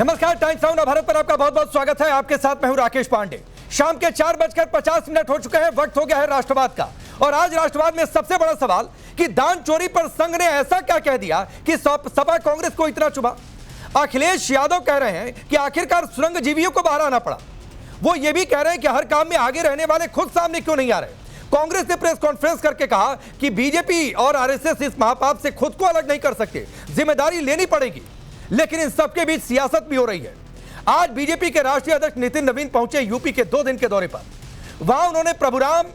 नमस्कार, times now Bharat पर आपका बहुत बहुत स्वागत है। आपके साथ मैं हूं राकेश पांडे। शाम के 4:50 हो चुके हैं। वक्त हो गया है राष्ट्रवाद का। और आज राष्ट्रवाद में सबसे बड़ा सवाल कि दान चोरी पर संघ ने ऐसा क्या कह दिया कि सपा कांग्रेस को इतना चुभा। अखिलेश यादव कह रहे हैं कि आखिरकार सुरंग जीवियों को बाहर आना पड़ा। वो ये भी कह रहे हैं कि हर काम में आगे रहने वाले खुद सामने क्यों नहीं आ रहे। कांग्रेस ने प्रेस कॉन्फ्रेंस करके कहा कि बीजेपी और आरएसएस इस महापाप से खुद को अलग नहीं कर सकते, जिम्मेदारी लेनी पड़ेगी। लेकिन इन सबके बीच सियासत भी हो रही है। आज बीजेपी के राष्ट्रीय अध्यक्ष नितिन नवीन पहुंचे यूपी के 2 दिन के दौरे पर। वहां उन्होंने प्रभु राम,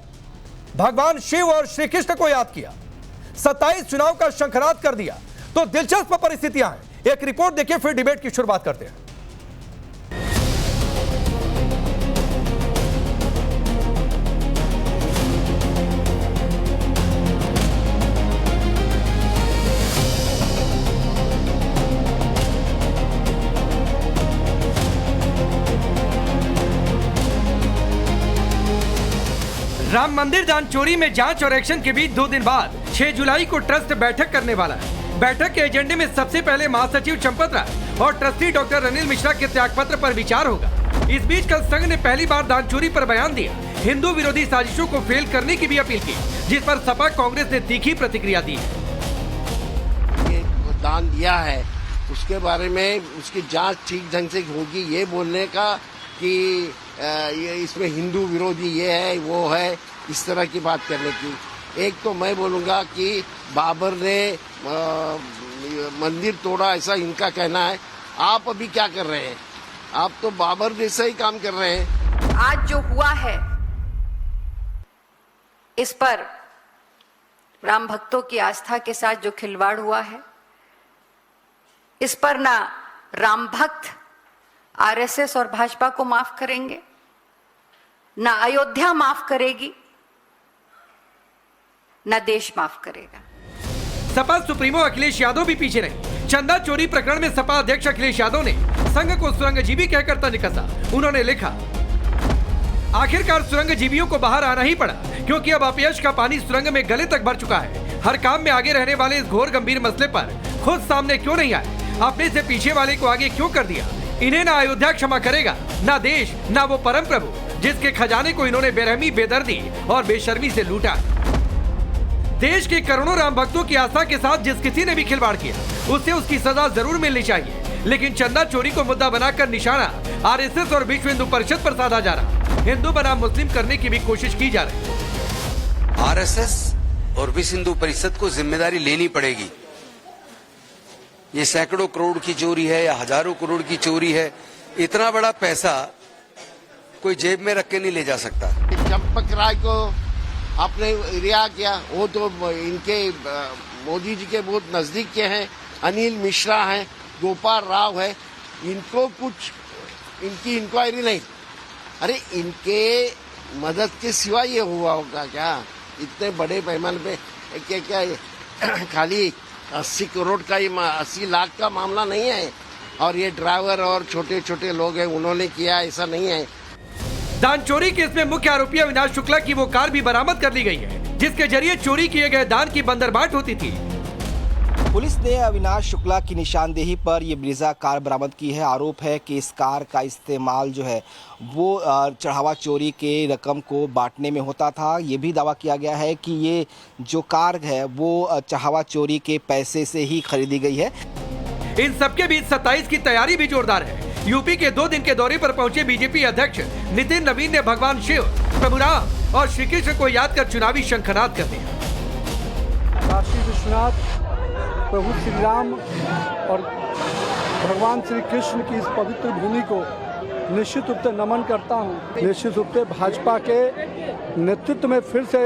भगवान शिव और श्री कृष्ण को याद किया। 27 चुनाव का शंखनाद कर दिया। तो दिलचस्प परिस्थितियां हैं। एक रिपोर्ट देखिए, फिर डिबेट की शुरुआत करते हैं। राम मंदिर दान चोरी में जांच और एक्शन के बीच 2 दिन बाद 6 जुलाई को ट्रस्ट बैठक करने वाला है। बैठक के एजेंडे में सबसे पहले महासचिव चंपत राय और ट्रस्टी डॉक्टर अनिल मिश्रा के त्यागपत्र पर विचार होगा। इस बीच कल संघ ने पहली बार दान चोरी पर बयान दिया। हिंदू विरोधी साजिशों को फेल करने की भी अपील की, जिस पर सपा कांग्रेस ने तीखी प्रतिक्रिया दी है। ये दान दिया है उसके बारे में उसकी जाँच ठीक ढंग से होगी, ये बोलने का कि ये इसमें हिंदू विरोधी ये है वो है, इस तरह की बात करने की। एक तो मैं बोलूँगा कि बाबर ने मंदिर तोड़ा, ऐसा इनका कहना है। आप अभी क्या कर रहे हैं? आप तो बाबर जैसा ही काम कर रहे हैं। आज जो हुआ है इस पर राम भक्तों की आस्था के साथ जो खिलवाड़ हुआ है, इस पर ना राम भक्त आरएसएस और भाजपा को माफ करेंगे, ना अयोध्या माफ करेगी, ना देश माफ करेगा। सपा सुप्रीमो अखिलेश यादव भी पीछे नहीं। चंदा चोरी प्रकरण में सपा अध्यक्ष अखिलेश यादव ने संघ को सुरंगजीवी कहकर तंज कसा। उन्होंने लिखा, आखिरकार सुरंगजीवियों को बाहर आना ही पड़ा, क्योंकि अब अपयश का पानी सुरंग में गले तक भर चुका है। हर काम में आगे रहने वाले इस घोर गंभीर मसले पर खुद सामने क्यों नहीं आए? अपने से पीछे वाले को आगे क्यों कर दिया? इन्हें ना अयोध्या क्षमा करेगा, ना देश, ना वो परम प्रभु जिसके खजाने को इन्होंने बेरहमी, बेदर्दी और बेशर्मी से लूटा। देश के करोड़ों राम भक्तों की आस्था के साथ जिस किसी ने भी खिलवाड़ किया, उसे उसकी सजा जरूर मिलनी चाहिए। लेकिन चंदा चोरी को मुद्दा बनाकर निशाना आरएसएस और विश्व हिंदू परिषद पर साधा जा रहा। हिंदू बनाम मुस्लिम करने की भी कोशिश की जा रही है। आरएसएस और विश्व हिंदू परिषद को जिम्मेदारी लेनी पड़ेगी। ये सैकड़ों करोड़ की चोरी है या हजारों करोड़ की चोरी है, इतना बड़ा पैसा कोई जेब में रख के नहीं ले जा सकता। चंपक राय को आपने रिहा किया, वो तो इनके मोदी जी के बहुत नजदीक के हैं। अनिल मिश्रा हैं, गोपाल राव है, इनको कुछ इनकी इंक्वायरी नहीं। अरे इनके मदद के सिवा ये हुआ होगा क्या? इतने बड़े पैमाने पे क्या खाली 80 करोड़ का, ये 80 लाख का मामला नहीं है। और ये ड्राइवर और छोटे छोटे लोग हैं, उन्होंने किया, ऐसा नहीं है। दान चोरी केस में मुख्य आरोपी अविनाश शुक्ला की वो कार भी बरामद कर ली गई है, जिसके जरिए चोरी किए गए दान की बंदरबाट होती थी। पुलिस ने अविनाश शुक्ला की निशानदेही पर ये ब्रीजा कार बरामद की है। आरोप है कि इस कार का इस्तेमाल जो है वो चढ़ावा चोरी के रकम को बांटने में होता था। ये भी दावा किया गया है कि ये जो कार है वो चढ़ावा चोरी के पैसे से ही खरीदी गई है। इन सबके बीच 27 की तैयारी भी जोरदार है। यूपी के 2 दिन के दौरे पर पहुंचे बीजेपी अध्यक्ष नितिन नवीन ने भगवान शिव, प्रभु राम और श्री कृष्ण को याद कर चुनावी शंखनाद कर दिया। काशी विश्वनाथ, प्रभु श्री राम और भगवान श्री कृष्ण की इस पवित्र भूमि को निश्चित रूप से नमन करता हूँ। निश्चित रूप से भाजपा के नेतृत्व में फिर से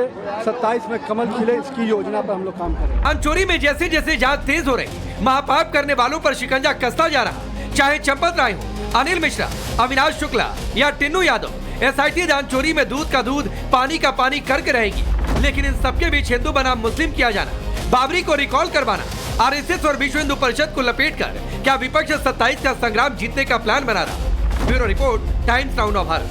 27 में कमल खिले, इसकी योजना पर हम लोग काम करें। दान चोरी में जैसे जैसे जांच तेज हो रही, महापाप करने वालों पर शिकंजा कसता जा रहा। चाहे चंपत राय हो, अनिल मिश्रा, अविनाश शुक्ला या टिन्नू यादव, एसआईटी दान चोरी में दूध का दूध, पानी का पानी करके रहेगी। लेकिन इन सबके बीच हिंदू बनाम मुस्लिम किया जाना, बाबरी को रिकॉल करवाना, आरएसएस और विश्व हिंदू परिषद को लपेटकर क्या विपक्ष 27 का संग्राम जीतने का प्लान बना रहा? Bureau report, times now Bharat.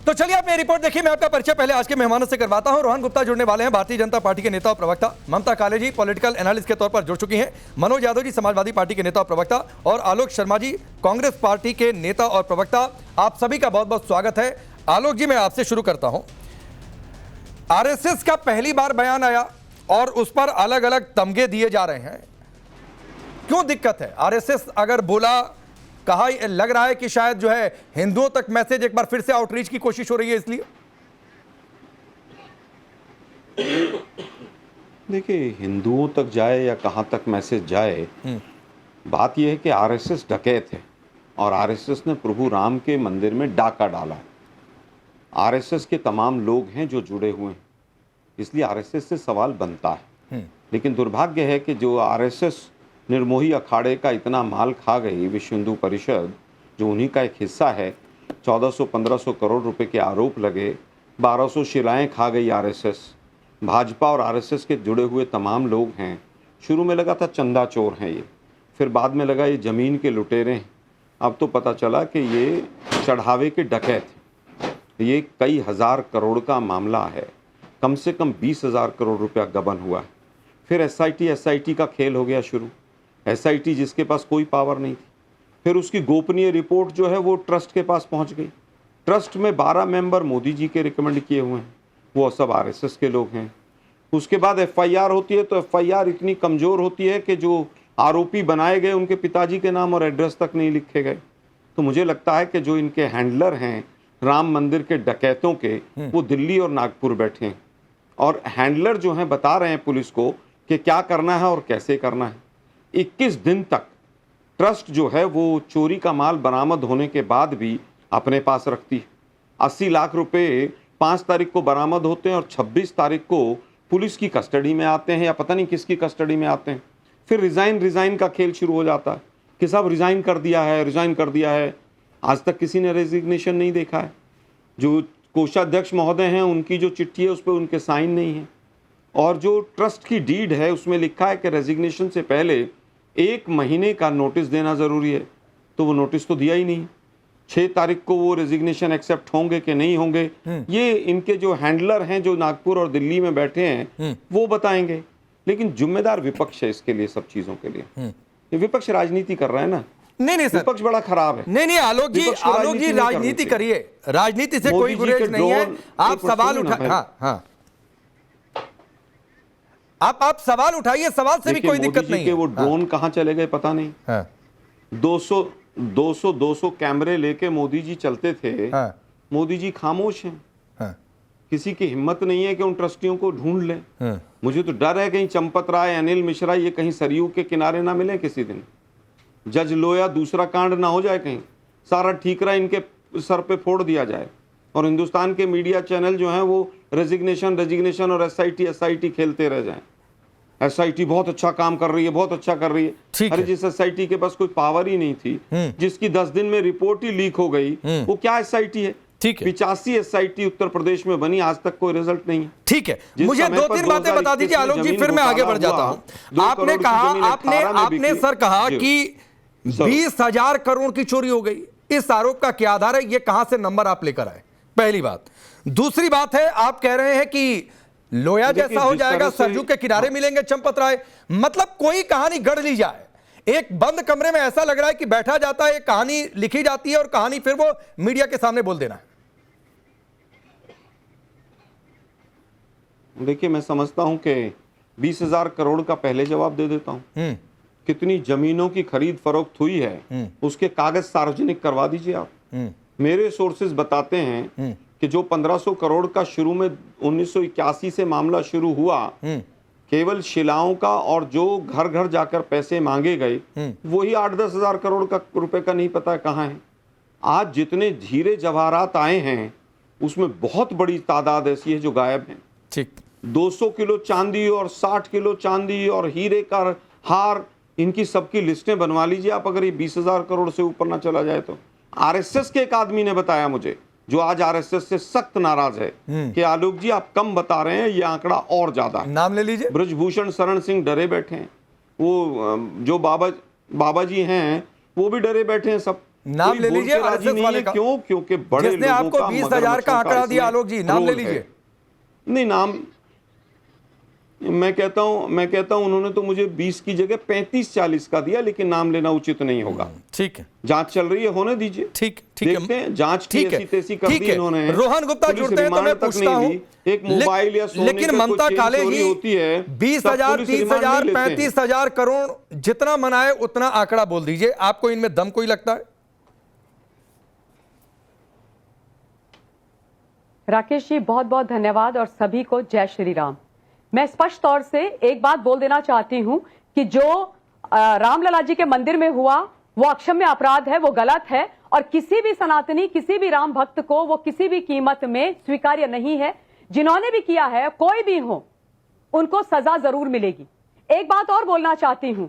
तो चलिए आपने रिपोर्ट देखी। मैं आपका परिचय पहले आज के मेहमानों से करवाता हूं। रोहन गुप्ता जुड़ने वाले हैं, भारतीय जनता पार्टी के नेता और प्रवक्ता। ममता कालेजी पॉलिटिकल एनालिस्ट के तौर पर जुड़ चुकी हैं। मनोज यादव जी समाजवादी पार्टी के नेता और प्रवक्ता, और आलोक शर्मा जी कांग्रेस पार्टी के नेता और प्रवक्ता। आप सभी का बहुत बहुत स्वागत है। आलोक जी, मैं आपसे शुरू करता हूं। आरएसएस का पहली बार बयान आया और उस पर अलग अलग तमगे दिए जा रहे हैं। क्यों दिक्कत है? आरएसएस अगर बोला, कहा, लग रहा है कि शायद जो है हिंदुओं तक मैसेज एक बार फिर से आउटरीच की कोशिश हो रही है, इसलिए। देखिए, हिंदुओं तक जाए या कहां तक मैसेज जाए, बात यह है कि आरएसएस डकैत है और आरएसएस ने प्रभु राम के मंदिर में डाका डाला। आरएसएस के तमाम लोग हैं जो जुड़े हुए हैं, इसलिए आरएसएस से सवाल बनता है। लेकिन दुर्भाग्य है कि जो आरएसएस निर्मोही अखाड़े का इतना माल खा गई, विश्व हिंदू परिषद जो उन्हीं का एक हिस्सा है, 1400-1500 करोड़ रुपए के आरोप लगे, 1200 शिलाएं खा गई आरएसएस। भाजपा और आरएसएस के जुड़े हुए तमाम लोग हैं। शुरू में लगा था चंदा चोर हैं ये, फिर बाद में लगा ये ज़मीन के लुटेरे हैं, अब तो पता चला कि ये चढ़ावे के डकैत हैं। ये कई हज़ार करोड़ का मामला है, कम से कम 20,000 करोड़ रुपया गबन हुआ है। फिर एसआईटी का खेल हो गया शुरू। एसआईटी जिसके पास कोई पावर नहीं थी, फिर उसकी गोपनीय रिपोर्ट जो है वो ट्रस्ट के पास पहुंच गई। ट्रस्ट में 12 मेंबर मोदी जी के रिकमेंड किए हुए हैं, वो सब आरएसएस के लोग हैं। उसके बाद एफआईआर होती है तो एफआईआर इतनी कमज़ोर होती है कि जो आरोपी बनाए गए उनके पिताजी के नाम और एड्रेस तक नहीं लिखे गए। तो मुझे लगता है कि जो इनके हैंडलर हैं राम मंदिर के डकैतों के, वो दिल्ली और नागपुर बैठे हैं और हैंडलर जो हैं बता रहे हैं पुलिस को कि क्या करना है और कैसे करना है। 21 दिन तक ट्रस्ट जो है वो चोरी का माल बरामद होने के बाद भी अपने पास रखती है। 80 लाख रुपए 5 तारीख को बरामद होते हैं और 26 तारीख को पुलिस की कस्टडी में आते हैं या पता नहीं किसकी कस्टडी में आते हैं। फिर रिज़ाइन का खेल शुरू हो जाता है कि सब रिज़ाइन कर दिया है। आज तक किसी ने रेजिग्नेशन नहीं देखा है। जो कोषाध्यक्ष महोदय हैं उनकी जो चिट्ठी है उस पर उनके साइन नहीं है, और जो ट्रस्ट की डीड है उसमें लिखा है कि रेजिग्नेशन से पहले 1 महीने का नोटिस देना ज़रूरी है, तो वो नोटिस तो दिया ही नहीं। 6 तारीख को वो रेजिग्नेशन एक्सेप्ट होंगे कि नहीं होंगे, ये इनके जो हैंडलर हैं जो नागपुर और दिल्ली में बैठे हैं वो बताएंगे। लेकिन जिम्मेदार विपक्ष है इसके लिए, सब चीज़ों के लिए। ये विपक्ष राजनीति कर रहा है ना। नहीं सर, विपक्ष बड़ा खराब है। नहीं आलोक जी राजनीति करिए, राजनीति से कोई गुरेज नहीं है। आप सवाल हाँ आप सवाल उठाइए, सवाल से भी कोई दिक्कत नहीं है। वो ड्रोन कहां चले गए पता नहीं। 200 कैमरे लेके मोदी जी चलते थे। मोदी जी खामोश हैं। किसी की हिम्मत नहीं है कि उन ट्रस्टियों को ढूंढ लें। मुझे तो डर है कहीं चंपत राय, अनिल मिश्रा ये कहीं सरयू के किनारे ना मिले किसी दिन। जज लोया दूसरा कांड ना हो जाए, कहीं सारा ठीकरा इनके सर पे फोड़ दिया जाए और हिंदुस्तान के मीडिया चैनल जो हैं वो रेजिग्नेशन और एसआईटी खेलते रह जाएं। एसआईटी बहुत अच्छा काम कर रही है, बहुत अच्छा कर रही है। अरे जिस एसआईटी के पास कोई पावर ही नहीं थी, जिसकी 10 दिन में रिपोर्ट ही लीक हो गई, वो क्या एसआईटी है? 85 एसआईटी उत्तर प्रदेश में बनी, आज तक कोई रिजल्ट नहीं है। ठीक है, मुझे 2-3 बातें बता दीजिए आलोक जी, फिर मैं आगे बढ़ जाता हूं। आपने कहा, आपने सर कहा कि 20,000 करोड़ की चोरी हो गई। इस आरोप का क्या आधार है? ये कहां से नंबर आप लेकर आए? पहली बात। दूसरी बात है, आप कह रहे हैं कि लोया जैसा हो जाएगा, सरजू के किनारे मिलेंगे चंपत राय। मतलब कोई कहानी गढ़ ली जाए, एक बंद कमरे में ऐसा लग रहा है कि बैठा जाता है, एक कहानी लिखी जाती है और कहानी फिर वो मीडिया के सामने बोल देना है। देखिए, मैं समझता हूं कि 20,000 करोड़ का पहले जवाब दे देता हूं। कितनी जमीनों की खरीद फरोख्त हुई है उसके कागज सार्वजनिक करवा दीजिए आप। मेरे सोर्सेज बताते हैं कि जो 1500 करोड़ का शुरू में 1981 से मामला शुरू हुआ, केवल शिलाओं का, और जो घर घर जाकर पैसे मांगे गए वही 8-10 हजार करोड़ का रुपए का नहीं पता है कहाँ है। आज जितने हीरे जवाहरात आए हैं उसमें बहुत बड़ी तादाद ऐसी है जो गायब है। ठीक, 200 किलो चांदी और 60 किलो चांदी और हीरे का हार, इनकी सबकी लिस्टें बनवा लीजिए आप, अगर ये 20,000 करोड़ से ऊपर ना चला जाए तो। आरएसएस के एक आदमी ने बताया मुझे, जो आज आरएसएस से सख्त नाराज है, कि आलोक जी आप कम बता रहे हैं, ये आंकड़ा और ज्यादा है। नाम ले लीजिए। ब्रजभूषण शरण सिंह डरे बैठे हैं, वो जो बाबा जी हैं वो भी डरे बैठे हैं सब। नाम ले लीजिए आरएसएस वाले का। क्यों? क्योंकि बड़े जिसने लोगों आपको का 20,000 का आंकड़ा दिया, आलोक जी, नाम ले रोल है। लीजिए। नहीं, नाम मैं कहता हूं उन्होंने तो मुझे 20 की जगह 35-40 का दिया, लेकिन नाम लेना उचित नहीं होगा। ठीक है, जांच चल रही है, होने दीजिए। ठीक देखते हैं, जांच की ऐसी तैसी कर दी इन्होंने। रोहन गुप्ता पुलिस जुड़ते हैं तो मैं रिमांड तक पूछता नहीं हूं, दी। एक मोबाइल या सोने लेकिन का ममता कोई काले चोरी ही होती है, 20,000, तब पुलिस रिमांड 30,000, नहीं लेते हैं। 35,000 करोड़ जितना मनाए उतना आंकड़ा बोल दीजिए। आपको इनमें दम कोई लगता है? राकेश जी, बहुत बहुत धन्यवाद और सभी को जय श्री राम। मैं स्पष्ट तौर से एक बात बोल देना चाहती हूं कि जो रामलला जी के मंदिर में हुआ वो अक्षम्य अपराध है, वो गलत है और किसी भी सनातनी, किसी भी राम भक्त को वो किसी भी कीमत में स्वीकार्य नहीं है। जिन्होंने भी किया है, कोई भी हो, उनको सजा जरूर मिलेगी। एक बात और बोलना चाहती हूं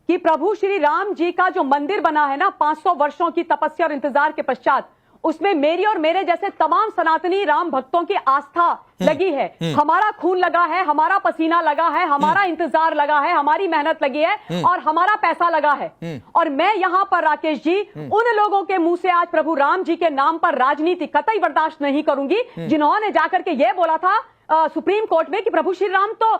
कि प्रभु श्री राम जी का जो मंदिर बना है ना, 500 वर्षों की तपस्या और इंतजार के पश्चात, उसमें मेरी और मेरे जैसे तमाम सनातनी राम भक्तों की आस्था लगी है। हमारा खून लगा है, हमारा पसीना लगा है, हमारा इंतजार लगा है, हमारी मेहनत लगी है और हमारा पैसा लगा है। और मैं यहां पर राकेश जी उन लोगों के मुंह से आज प्रभु राम जी के नाम पर राजनीति कतई बर्दाश्त नहीं करूंगी, जिन्होंने जाकर के यह बोला था सुप्रीम कोर्ट में कि प्रभु श्री राम तो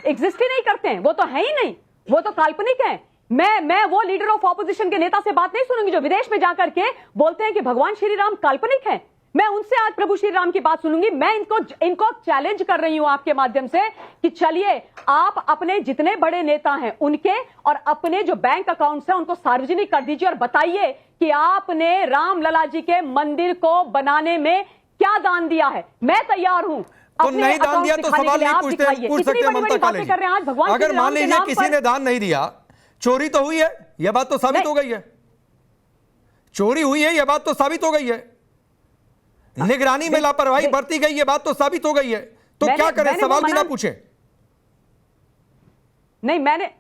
एग्जिस्ट ही नहीं करते हैं, वो तो है ही नहीं, वो तो काल्पनिक है। मैं वो लीडर ऑफ ऑपोजिशन के नेता से बात नहीं सुनूंगी जो विदेश में जाकर के बोलते हैं कि भगवान श्री राम काल्पनिक हैं। मैं उनसे आज प्रभु श्री राम की बात सुनूंगी। मैं इनको चैलेंज कर रही हूं आपके माध्यम से कि चलिए आप अपने जितने बड़े नेता हैं उनके और अपने जो बैंक अकाउंट्स हैं उनको सार्वजनिक कर दीजिए और बताइए कि आपने रामलला जी के मंदिर को बनाने में क्या दान दिया है। मैं तैयार हूं। तो नहीं दान दिया तो सवाल नहीं पूछ सकते ममता काले जी। अगर मान लीजिए किसी ने दान नहीं दिया, चोरी तो हुई है, यह बात तो साबित हो गई है। चोरी हुई है, यह बात तो साबित हो गई है। निगरानी में लापरवाही बरती गई, यह बात तो साबित हो गई है। तो क्या करें, सवाल भी ना पूछें? नहीं, मैंने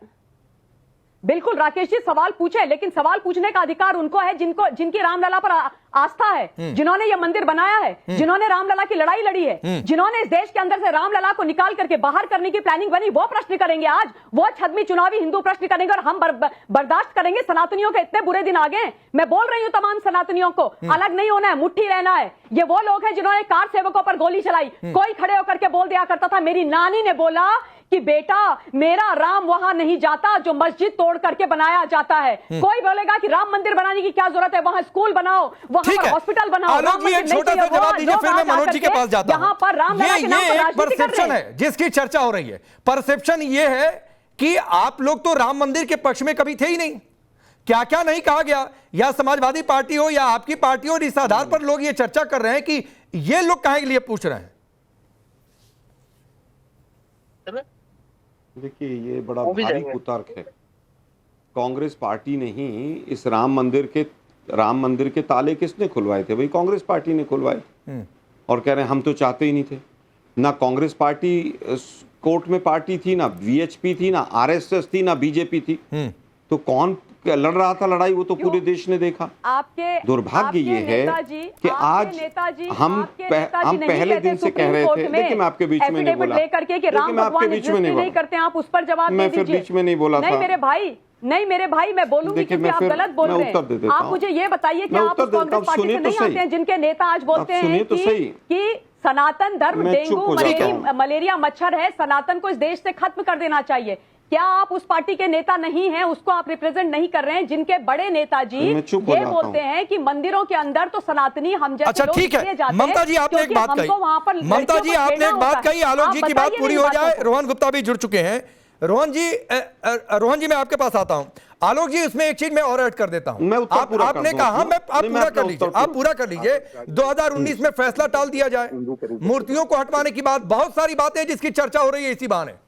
बिल्कुल राकेश जी सवाल पूछे, लेकिन सवाल पूछने का अधिकार उनको है जिनकी रामलला पर आस्था है, जिन्होंने ये मंदिर बनाया है, जिन्होंने रामलला की लड़ाई लड़ी है, जिन्होंने इस देश के अंदर से रामलला को निकाल करके बाहर करने की प्लानिंग बनी, वो प्रश्न करेंगे आज। वो छद्मी चुनावी हिंदू प्रश्न करेंगे और हम बर्दाश्त करेंगे। सनातनियों के इतने बुरे दिन आ गए। मैं बोल रही हूं तमाम सनातनियों को, अलग नहीं होना है, मुट्ठी रहना है। ये वो लोग हैं जिन्होंने कार सेवकों पर गोली चलाई। कोई खड़े होकर के बोल दिया करता था, मेरी नानी ने बोला कि बेटा मेरा राम वहां नहीं जाता जो मस्जिद तोड़ करके बनाया जाता है। कोई बोलेगा कि राम मंदिर बनाने की क्या जरूरत है, वहां स्कूल बनाओ, वहां हॉस्पिटल बनाओ। आलोक जी एक छोटा सा जवाब दीजिए, फिर मैं मनोज जी के पास जाता हूं। पर रामलला के नाम पर एक परसेप्शन है जिसकी चर्चा हो रही है। परसेप्शन ये है कि आप लोग तो राम मंदिर के पक्ष में कभी थे ही नहीं। क्या क्या नहीं कहा गया, या समाजवादी पार्टी हो या आपकी पार्टी हो, इस आधार पर लोग ये चर्चा कर रहे हैं कि ये लोग काहे के लिए पूछ रहे हैं। देखिए, ये बड़ा भारी कुतर्क है। कांग्रेस पार्टी ने ही इस राम मंदिर के ताले किसने खुलवाए थे? भाई कांग्रेस पार्टी ने खुलवाए। और कह रहे हैं हम तो चाहते ही नहीं थे। ना कांग्रेस पार्टी कोर्ट में पार्टी थी, ना वीएचपी थी, ना आरएसएस थी, ना बीजेपी थी। तो कौन लड़ रहा था लड़ाई, वो तो पूरे देश ने देखा। दुर्भाग्य ये है कि आज हम पहले दिन से कह रहे थे, देखिए मैं आपके बीच में नहीं बोला, मैं आपके बीच में नहीं करते, आप उस पर जवाब मैं फिर बीच में नहीं बोला था। नहीं मेरे भाई, मैं बोलूंगी क्योंकि आप गलत बोल रहे हैं। आप मुझे ये बताइए कि आप कांग्रेस पार्टी से नहीं आते हैं जिनके नेता आज बोलते हैं कि सनातन धर्म डेंगू मलेरिया मच्छर है, सनातन को इस देश से खत्म कर देना चाहिए। क्या आप उस पार्टी के नेता नहीं हैं? उसको आप रिप्रेजेंट नहीं कर रहे हैं, जिनके बड़े नेताजी ये बोलते हैं कि मंदिरों के अंदर तो सनातनी हम जैसे अच्छा ठीक है। ममता जी आपने एक बात कही, ममता जी आपने एक बात कही, आलोक जी की बात पूरी हो जाए। रोहन गुप्ता भी जुड़ चुके हैं। रोहन जी मैं आपके पास आता हूं। आलोक जी इसमें एक चीज मैं और ऐड कर देता हूं। आपने कहा आप पूरा कर लीजिए। 2019 में फैसला टाल दिया जाए, मूर्तियों को हटवाने की बात, बहुत सारी बातें जिसकी चर्चा हो रही है इसी बहाने।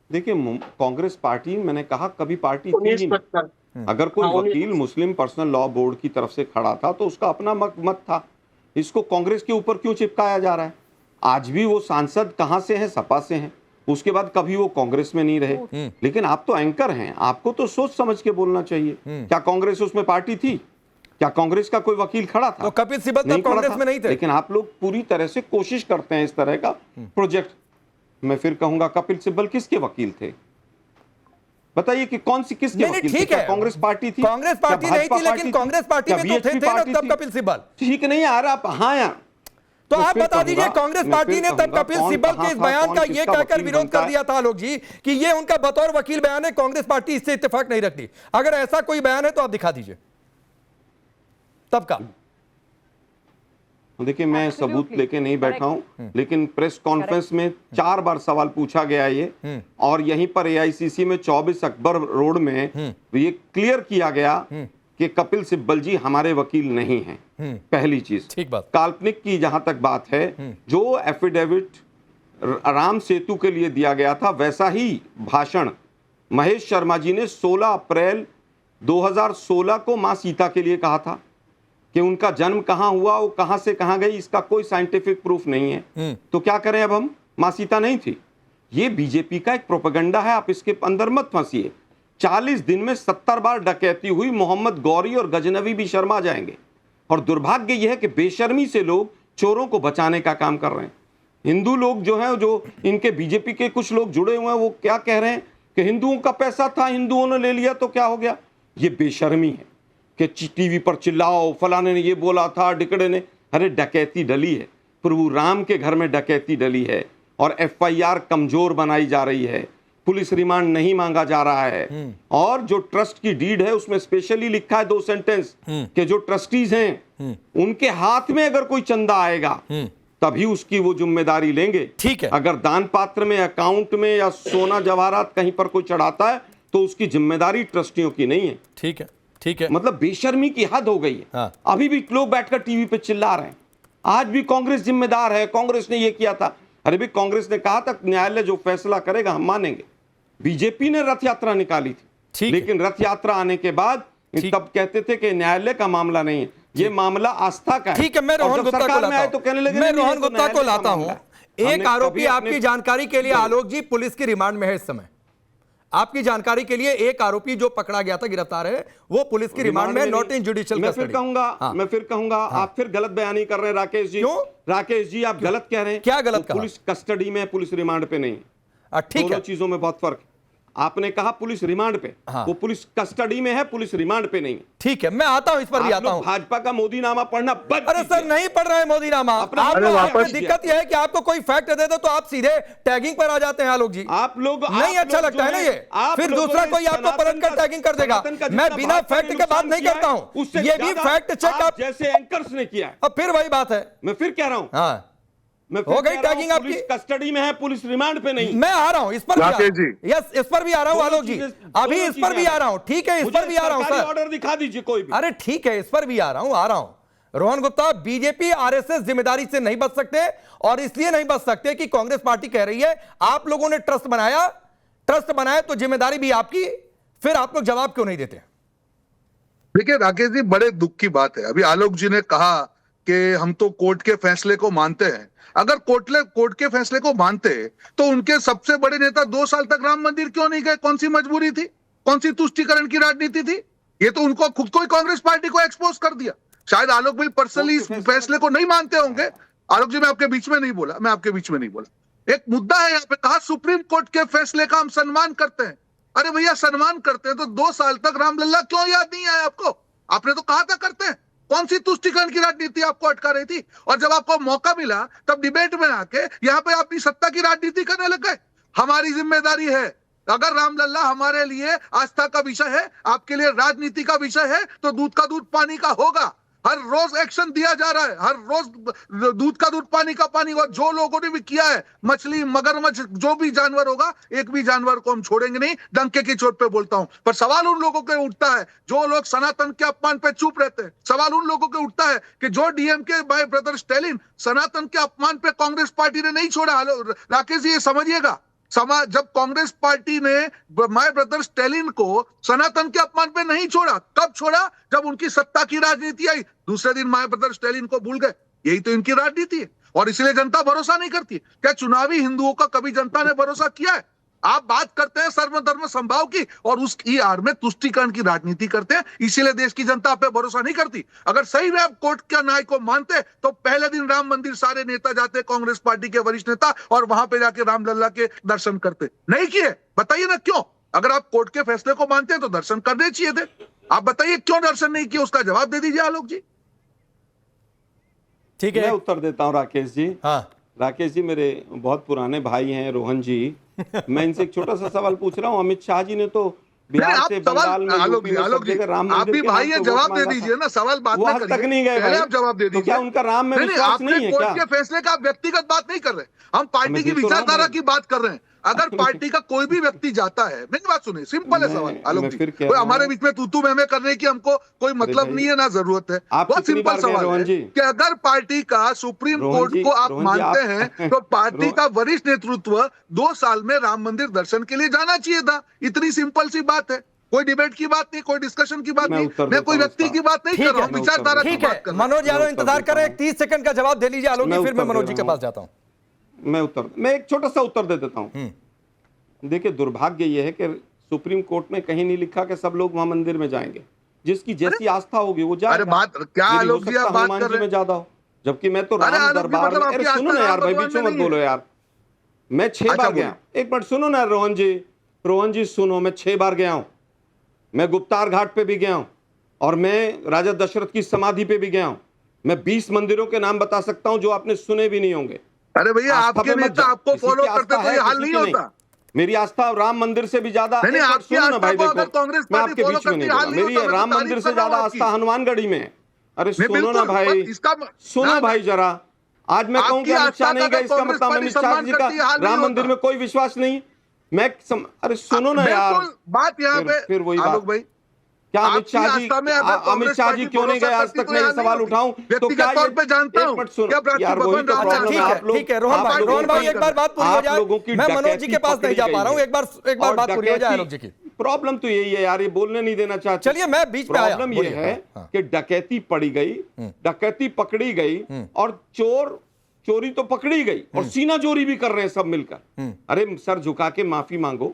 देखिए, कांग्रेस पार्टी, मैंने कहा कभी पार्टी थी ही नहीं। अगर कोई वकील मुस्लिम पर्सनल लॉ बोर्ड की तरफ से खड़ा था तो उसका अपना मत था। इसको कांग्रेस के ऊपर क्यों चिपकाया जा रहा है? आज भी वो सांसद कहां से हैं? सपा से हैं। उसके बाद कभी वो कांग्रेस में नहीं रहे। लेकिन आप तो एंकर हैं, आपको तो सोच समझ के बोलना चाहिए। क्या कांग्रेस उसमें पार्टी थी? क्या कांग्रेस का कोई वकील खड़ा था? तो कपिल सिब्बल तो कांग्रेस में नहीं थे। लेकिन आप लोग पूरी तरह से कोशिश करते हैं इस तरह का प्रोजेक्ट। मैं फिर कहूंगा, कपिल सिब्बल किसके वकील थे? बताइए कि कौन सी किसके नहीं, वकील थे? ठीक क्या है। कांग्रेस पार्टी थी? कांग्रेस क्या पार्टी नहीं भाजपा थी, लेकिन पार्टी कांग्रेस पार्टी क्या में तो थे BHP ना पार्टी तब थी? कपिल सिब्बल। ठीक नहीं आ रहा आप, हाँ यार तो मैं आप फिर बता दीजिए कहूंगा, कांग्रेस मैं पार्टी फिर ने तब कहूंगा, कपिल कौन सिब्बल कहाँ के इस था, बयान कौन का ये किसका कहकर वकील विरोध बनता कर है। दिया था आलोक जी कि ये उनका बतौर वकील बयान है, कांग्रेस पार्टी इससे इत्तेफाक नहीं रखती। अगर ऐसा कोई बयान है तो आप दिखा दीजिए तब का। देखिए मैं सबूत लेके नहीं बैठा हूं, लेकिन प्रेस कॉन्फ्रेंस में 4 बार सवाल पूछा गया ये, और यहीं पर AICC में 24 अकबर रोड में ये क्लियर किया गया कि कपिल सिब्बल जी हमारे वकील नहीं हैं। पहली चीज। ठीक बात। काल्पनिक की जहां तक बात है, जो एफिडेविट राम सेतु के लिए दिया गया था वैसा ही भाषण महेश शर्मा जी ने 16 अप्रैल 2016 को मां सीता के लिए कहा था कि उनका जन्म कहां हुआ, वो कहां से कहां गई, इसका कोई साइंटिफिक प्रूफ नहीं है। तो क्या करें अब हम? मां सीता नहीं थी। ये बीजेपी का एक प्रोपेगेंडा है, आप इसके अंदर मत फंसिए। 40 दिन में 70 बार डकैती हुई, मोहम्मद गौरी और गजनवी भी शर्मा जाएंगे। और दुर्भाग्य यह है कि बेशर्मी से लोग चोरों को बचाने का काम कर रहे हैं। हिंदू लोग जो हैं, जो इनके बीजेपी के कुछ लोग जुड़े हुए हैं, वो क्या कह रहे हैं कि हिंदुओं का पैसा था, हिंदुओं ने ले लिया तो क्या हो गया। ये बेशर्मी है कि टीवी पर चिल्लाओ, फलाने ने ये बोला था, डिकड़े ने। अरे डकैती डली है, प्रभु राम के घर में डकैती डली है, और FIR कमजोर बनाई जा रही है, पुलिस रिमांड नहीं मांगा जा रहा है। और जो ट्रस्ट की डीड है उसमें स्पेशली लिखा है 2 सेंटेंस कि जो ट्रस्टीज हैं उनके हाथ में अगर कोई चंदा आएगा तभी उसकी वो जिम्मेदारी लेंगे। ठीक है। अगर दान पात्र में, अकाउंट में या सोना जवाहरात कहीं पर कोई चढ़ाता है तो उसकी जिम्मेदारी ट्रस्टियों की नहीं है। ठीक है, ठीक है। मतलब बेशर्मी की हद हो गई है। हाँ। अभी भी लोग बैठकर टीवी पे चिल्ला रहे हैं, आज भी कांग्रेस जिम्मेदार है, कांग्रेस ने ये किया था। अरे भी कांग्रेस ने कहा था न्यायालय जो फैसला करेगा हम मानेंगे। बीजेपी ने रथ यात्रा निकाली थी, लेकिन रथ यात्रा आने के बाद तब कहते थे कि न्यायालय का मामला नहीं है, ये मामला आस्था का है। ठीक है, मैं रोहन गुप्ता को लाता हूं। तो कहने लगे मैं नहीं, रोहन ये तो गुप्ता को न्यायालय का लाता हूं। मामला है। एक आरोपी आपकी जानकारी के लिए आलोक जी पुलिस की रिमांड में है इस समय। आपकी जानकारी के लिए एक आरोपी जो पकड़ा गया था, गिरफ्तार है, वो पुलिस की रिमांड में, नॉट इन जुडिशियल मैं कस्टडी। फिर कहूंगा आप फिर गलत बयानी कर रहे हैं राकेश जी। क्यों? राकेश जी आप गलत कह रहे हैं। क्या गलत कहा? पुलिस कस्टडी में, पुलिस रिमांड पे नहीं। ठीक है, दोनों चीजों में बहुत फर्क है। आपने कहा पुलिस रिमांड पे, वो पुलिस कस्टडी में है, पुलिस रिमांड पे नहीं। ठीक है, मैं आता हूं, इस पर भी आता हूं। भाजपा का मोदीनामा पढ़ना बंद। अरे सर नहीं पढ़ रहे हैं मोदीनामा। आपको दिक्कत यह है कि आपको कोई फैक्ट दे दो तो आप सीधे टैगिंग पर आ जाते हैं आलोक जी। आप लोग नहीं अच्छा लगता है ना ये, फिर दूसरा कोई आपको पलट कर टैगिंग कर देगा। मैं बिना फैक्ट के बात नहीं करता हूं, ये भी फैक्ट चेक आप जैसे एंकर्स ने किया। अब फिर वही बात है, मैं फिर कह रहा हूं, हाँ मैं हो गई टैगिंग आपकी। पुलिस कस्टडी में है, पुलिस रिमांड पे नहीं। मैं आ रहा हूं, इस पर भी आ रहा हूं। यस, इस पर भी आ रहा हूं आलोक जी, अभी इस पर भी आ रहा हूं। ठीक है, इस पर भी आ रहा हूं सर। ऑर्डर दिखा दीजिए कोई भी। अरे ठीक है, इस पर भी आ रहा हूं। रोहन गुप्ता, बीजेपी RSS जिम्मेदारी से नहीं बच सकते, और इसलिए नहीं बच सकते कि कांग्रेस पार्टी कह रही है आप लोगों ने ट्रस्ट बनाया तो जिम्मेदारी भी आपकी, फिर आप लोग जवाब क्यों नहीं देते? देखिए राकेश जी, बड़े दुख की बात है। अभी आलोक जी ने कहा कि हम तो कोर्ट के फैसले को मानते हैं। अगर कोर्ट के फैसले को मानते तो उनके सबसे बड़े नेता 2 साल तक राम मंदिर क्यों नहीं गए? कौन सी मजबूरी थी? कौन सी तुष्टीकरण की राजनीति थी? ये तो उनको खुद को ही कांग्रेस पार्टी को एक्सपोज कर दिया। शायद आलोक भी पर्सनली इस फैसले को नहीं मानते होंगे। आलोक जी, मैं आपके बीच में नहीं बोला, एक मुद्दा है यहाँ पे। कहा सुप्रीम कोर्ट के फैसले का हम सम्मान करते हैं। अरे भैया, सम्मान करते हैं तो 2 साल तक रामलला क्यों याद नहीं आया आपको? आपने तो कहा था करते हैं। कौन सी तुष्टीकरण की राजनीति आपको अटका रही थी? और जब आपको मौका मिला तब डिबेट में आके यहाँ पे अपनी सत्ता की राजनीति करने लग गए। हमारी जिम्मेदारी है, अगर रामलला हमारे लिए आस्था का विषय है, आपके लिए राजनीति का विषय है, तो दूध का दूध पानी का होगा। हर रोज एक्शन दिया जा रहा है, हर रोज दूध का दूध पानी का पानी। और जो लोगों ने भी किया है, मछली, मगरमच्छ, जो भी जानवर होगा, एक भी जानवर को हम छोड़ेंगे नहीं, डंके की चोट पे बोलता हूं। पर सवाल उन लोगों के उठता है जो लोग सनातन के अपमान पे चुप रहते हैं। सवाल उन लोगों के उठता है कि जो DMK बाय ब्रदर स्टैलिन सनातन के अपमान पे कांग्रेस पार्टी ने नहीं छोड़ा। राकेश जी, ये समझिएगा, जब कांग्रेस पार्टी ने माय ब्रदर स्टैलिन को सनातन के अपमान पे नहीं छोड़ा, कब छोड़ा? जब उनकी सत्ता की राजनीति आई, दूसरे दिन माय ब्रदर स्टैलिन को भूल गए। यही तो इनकी राजनीति है, और इसलिए जनता भरोसा नहीं करती। क्या चुनावी हिंदुओं का कभी जनता ने भरोसा किया है? आप बात करते हैं सर्वधर्म संभाव की, और उसकी आड़ में तुष्टीकरण की राजनीति करते हैं। इसीलिए देश की जनता आप पे भरोसा नहीं करती। अगर सही में आप कोर्ट के न्याय को मानते तो पहले दिन राम मंदिर सारे नेता जाते, कांग्रेस पार्टी के वरिष्ठ नेता, और वहां पे जाके रामलला के दर्शन करते। नहीं किए, बताइए ना क्यों? अगर आप कोर्ट के फैसले को मानते हैं तो दर्शन करने चाहिए थे। आप बताइए क्यों दर्शन नहीं किए, उसका जवाब दे दीजिए आलोक जी। ठीक मैं है। उत्तर देता हूं राकेश जी। हाँ राकेश जी मेरे बहुत पुराने भाई हैं, रोहन जी। मैं इनसे एक छोटा सा सवाल पूछ रहा हूं। अमित शाह जी ने तो बिहार आप से, सवाल बंगाल में, आलोक यूपी जी, में, आलोक सब जी, जगह राम आप मंदिर भी के भाई नाम है, पे जवाब वोट दे मांगा दीजिए था। ना, सवाल बाद वो में आज करिए। तक नहीं गए पहले भाई। आप जवाब दे तो दीजिए। क्या उनका राम में नहीं, विश्वास आपने नहीं है कोर्ट क्या? के फैसले का व्यक्तिगत बात नहीं कर रहे, हम पार्टी की मैं तो राम विचारधारा भाई। की बात कर रहे हैं। अगर पार्टी का कोई भी व्यक्ति जाता है, मेरी बात सुनिए, सिंपल है सवाल आलोक मैं जी, फिर कह कोई रहा हमारे हूं। बीच में तू मैं करने की हमको कोई मतलब भाई, नहीं है, ना जरूरत है। आप बहुत कितनी सिंपल बार गए सवाल रोहन है जी? कि अगर पार्टी का सुप्रीम रोहन कोर्ट जी, को आप रोहन जी, मानते आप- हैं तो पार्टी रो- का वरिष्ठ नेतृत्व 2 साल में राम मंदिर दर्शन के लिए जाना चाहिए था। इतनी सिंपल सी बात है, कोई डिबेट की बात नहीं, कोई डिस्कशन की बात मैं नहीं, उत्तर मैं देता कोई हूं व्यक्ति इसका। की बात नहीं कर ठीक रहा है, हूँ, विचारधारा की ठीक है। बात कर रहा हूं। मनोज यादव मैं उत्तर इंतजार देता कर रहे हैं, हूं। 30 सेकंड का जवाब दे लीजिए आलोक जी, मैं फिर मैं उत्तर दे मनोज जी रहा के पास हूं। जाता हूं। मैं एक छोटा सा उत्तर दे देता हूं। देखिए, दुर्भाग्य यह है कि सुप्रीम कोर्ट में कहीं नहीं लिखा कि सब लोग वहां मंदिर में जाएंगे। जिसकी जैसी आस्था होगी वो जाएगा। अरे बात क्या मेरी हो आलोक जी सकता आप बात हनुमान कर जी रहे में हैं? ज्यादा हो, जबकि मैं तो अरे राम आलोक जी, दरबार मतलब में। आपकी अरे सुनो आस्था ना यार राम भाई, भगवान बीच में में मत नहीं है। बोलो यार। मैं 6 अच्छा, बार गया। एक मिनट सुनो ना रोहन जी। रोहन जी सुनो, मैं 6 बार गया हूं। मैं गुप्तार घाट पे भी गया हूं और मैं राजा दशरथ की समाधि पे भी गया हूं। मैं 20 मंदिरों के नाम बता सकता हूं जो आपने सुने भी नहीं होंगे। अरे भैया, आस्था आपके पे मत नेता जाओ। आपको किसी फॉलो की करते आस्था तो है, ये हाल किसी नहीं की नहीं। होता। मेरी आस्था राम मंदिर से भी ज्यादा। नहीं, एक मिनट आपकी सुनो ना आस्था भाई, को देखो अगर कांग्रेस मैं पार्टी आपके फॉलो बीच में करती नहीं हाल बोला। नहीं मेरी होता, मैं राम तो मंदिर तारीफ से कर रहा हूं ज्यादा आपकी। आस्था हनुमानगढ़ी में है। अरे नहीं, सुनो ना बिल्कुल, भाई, इसका सुनो भाई जरा। आज मैं कहूं कि आपकी अमित शाह आस्था नहीं का गए, इसका कांग्रेस मतलब पार्टी अमित शाह सम्मान जी का करती है, हाल नहीं राम मंदिर होता। में कोई विश्वास नहीं। अरे सुनो ना यार। बिल्कुल, बात यहाँ पे फिर वही आलोक बात। भाई, क्या अमित आपकी शाह जी, आस्था में अगर अमित कांग्रेस शाह जी पार्टी क्यों नहीं गए भरोसा आज करती तक? तो मैं ये ये हाल नहीं सवाल होती। उठाऊं तो व्यक्तिगत क्या तौर पे जानता एक हूं मिनट सुनो क्या प्राची यार, वही भगवान तो राम ने प्रॉब्लम है। आस्था आप लोग, ठीक है रोहन आप भाई, लोगों रोहन भाई की- एक बार बात पूरी हो आप जाए। लोगों की मैं मनोज जी के पास नहीं डकैती जा पा रहा हूं, पकड़ी एक बार और बात पूरी हो जाए डकैती- आलोक जी की। प्रॉब्लम तो यही है यार, ये बोलने नहीं देना चाहते। चलिए, मैं बीच में आया। प्रॉब्लम ये बोलिए। है हाँ। कि डकैती पड़ी गई, डकैती पकड़ी गई और चोरी तो पकड़ी गई और सीना चोरी भी कर रहे हैं सब मिलकर। अरे सर झुका के माफी मांगो।